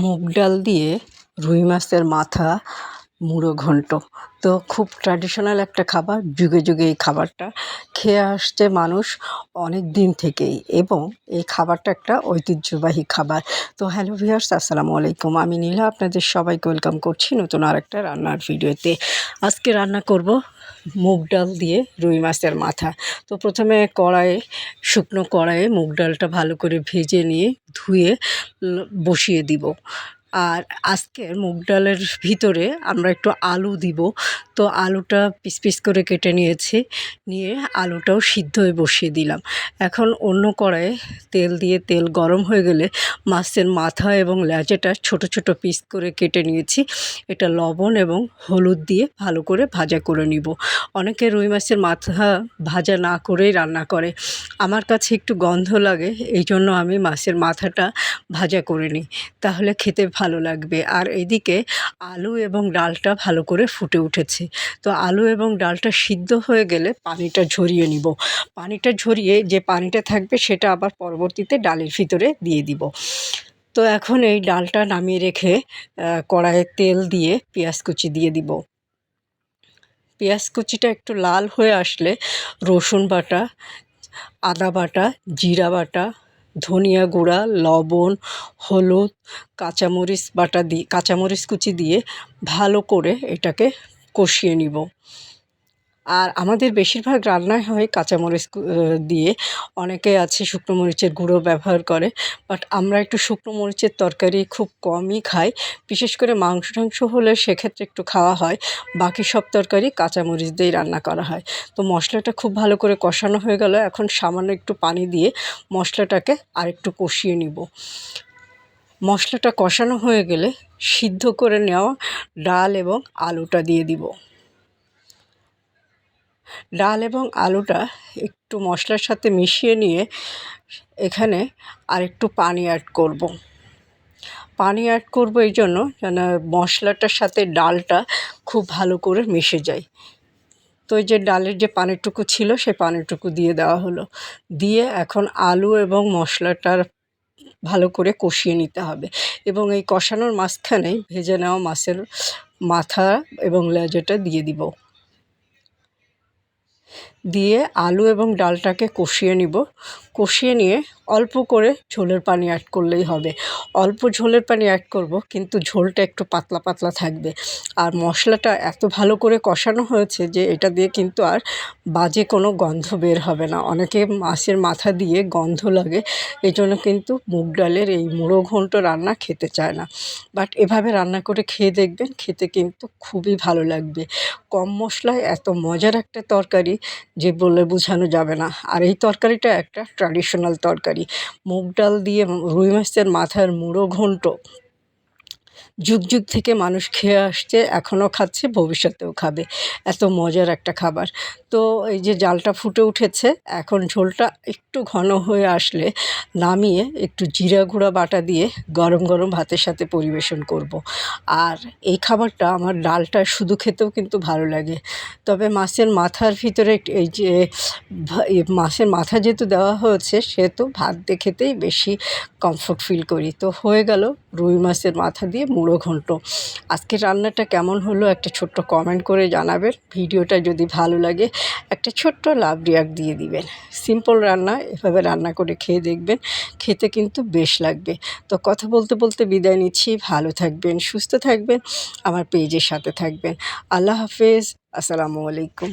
মুগ ডাল দিয়ে রুই মাছের মাথা মুড়ো ঘন্ট। তো খুব ট্র্যাডিশনাল একটা খাবার, যুগে যুগে এই খাবারটা খেয়ে আসছে মানুষ অনেক দিন থেকেই, এবং এই খাবারটা একটা ঐতিহ্যবাহী খাবার। তো হ্যালো ভিউয়ার্স, আসসালামু আলাইকুম। আমি নীলা আপনাদের সবাইকে ওয়েলকাম করছি নতুন আরেকটা রান্নার ভিডিওতে। আজকে রান্না করব মুগ ডাল দিয়ে রুই মাছের মাথা। তো প্রথমে শুকনো কড়াইয়ে মুগ ডালটা ভালো করে ভেজে নিয়ে ধুয়ে বসিয়ে দিব। আর আজকের মুগ ডালের ভিতরে আমরা একটু আলু দিব। তো আলুটা পিস পিস করে কেটে নিয়ে আলুটাও সিদ্ধ হয়ে বসিয়ে দিলাম। এখন অন্য কড়াইয়ে তেল দিয়ে তেল গরম হয়ে গেলে মাছের মাথা এবং লেজটা ছোট ছোট পিস করে কেটে নিয়েছি। এটা লবণ এবং হলুদ দিয়ে ভালো করে ভাজা করে নিব। অনেকে রুই মাছের মাথা ভাজা না করেই রান্না করে। আমার কাছে একটু গন্ধ লাগে, এই জন্য আমি মাছের মাথাটা ভাজা করে নিই, তাহলে খেতে ভালো লাগবে। আর এদিকে আলু এবং ডালটা ভালো করে ফুটে উঠেছে। তো আলু এবং ডালটা সিদ্ধ হয়ে গেলে পানিটা ঝরিয়ে নিব। পানিটা ঝরিয়ে যে পানিটা থাকবে সেটা আবার পরবর্তীতে ডালের ভিতরে দিয়ে দিব। তো এখন এই ডালটা নামিয়ে রেখে কড়াইয়ে তেল দিয়ে পেঁয়াজ কুচি দিয়ে দিব। পেঁয়াজ কুচিটা একটু লাল হয়ে আসলে রসুন বাটা, আদা বাটা, জিরা বাটা, ধনিয়া গুঁড়া, লবণ, হলুদ, কাঁচামরিচ কুচি দিয়ে ভালো করে এটাকে কষিয়ে নিব। আর আমাদের বেশিরভাগ রান্নাই হয় কাঁচামরিচ দিয়ে। অনেকে আছে শুকনো মরিচের গুঁড়ো ব্যবহার করে, বাট আমরা একটু শুকনো মরিচের তরকারি খুব কমই খাই। বিশেষ করে মাংস টাংস হলে সেক্ষেত্রে একটু খাওয়া হয়, বাকি সব তরকারি কাঁচামরিচ দিয়েই রান্না করা হয়। তো মশলাটা খুব ভালো করে কষানো হয়ে গেল। এখন সামান্য একটু পানি দিয়ে মশলাটাকে আরেকটু কষিয়ে নিব। মশলাটা কষানো হয়ে গেলে সিদ্ধ করে নেওয়া ডাল এবং আলুটা দিয়ে দিব। ডাল এবং আলুটা একটু মশলার সাথে মিশিয়ে নিয়ে এখানে আরেকটু পানি অ্যাড করব। পানি অ্যাড করব এই জন্য যেন মশলাটার সাথে ডালটা খুব ভালো করে মিশে যায়। তো এই যে ডালের যে পানিটুকু ছিল সেই পানিটুকু দিয়ে দেওয়া হলো। দিয়ে এখন আলু এবং মশলাটার ভালো করে কষিয়ে নিতে হবে, এবং এই কষানোর মাঝখানেই ভেজে নেওয়া মাছের মাথা এবং লেজটা দিয়ে দিব। দিয়ে আলু এবং ডালটাকে কষিয়ে নিব। কষিয়ে নিয়ে অল্প করে ঝোলের পানি অ্যাড করলেই হবে। অল্প ঝোলের পানি অ্যাড করব, কিন্তু ঝোলটা একটু পাতলা পাতলা থাকবে। আর মশলাটা এত ভালো করে কষানো হয়েছে যে এটা দিয়ে কিন্তু আর বাজে কোনো গন্ধ বের হবে না। অনেকে মাছের মাথা দিয়ে গন্ধ লাগে, এই জন্য কিন্তু মুগ ডালের এই মুড়ো ঘন্ট রান্না খেতে চায় না। বাট এভাবে রান্না করে খেয়ে দেখবেন, খেতে কিন্তু খুবই ভালো লাগবে। কম মশলায় এত মজার একটা তরকারি যে বলে বোঝানো যাবে না। আর এই তরকারিটা একটা ট্র্যাডিশনাল তরকারি। মুগ ডাল দিয়ে রুই মাছের মাথার মুড়ো ঘন্ট যুগ যুগ থেকে মানুষ খেয়ে আসছে, এখনও খাচ্ছে, ভবিষ্যতেও খাবে। এত মজার একটা খাবার। তো এই যে জালটা ফুটে উঠেছে, এখন ঝোলটা একটু ঘন হয়ে আসলে নামিয়ে একটু জিরা গুঁড়া বাটা দিয়ে গরম গরম ভাতের সাথে পরিবেশন করব। আর এই খাবারটা আমার ডালটা শুধু খেতেও কিন্তু ভালো লাগে। তবে মাছের মাথার ভিতরে এই যে মাছের মাথা যেহেতু দেওয়া হয়েছে, সেহেতু ভাত দিয়ে খেতেই বেশি কমফোর্ট ফিল করি। তো হয়ে গেল রুই মাছের মাথা দিয়ে মুড়ো ঘন্ট। আজকের রান্নাটা কেমন হলো একটা ছোট্ট কমেন্ট করে জানাবেন। ভিডিওটা যদি ভালো লাগে একটা ছোট্ট লাভ রিয়াক্ট দিয়ে দিবেন। সিম্পল রান্না, এভাবে রান্না করে খেয়ে দেখবেন, খেতে কিন্তু বেশ লাগবে। তো কথা বলতে বলতে বিদায় নিচ্ছি। ভালো থাকবেন, সুস্থ থাকবেন, আমার পেজের সাথে থাকবেন। আল্লাহ হাফেজ, আসসালামু আলাইকুম।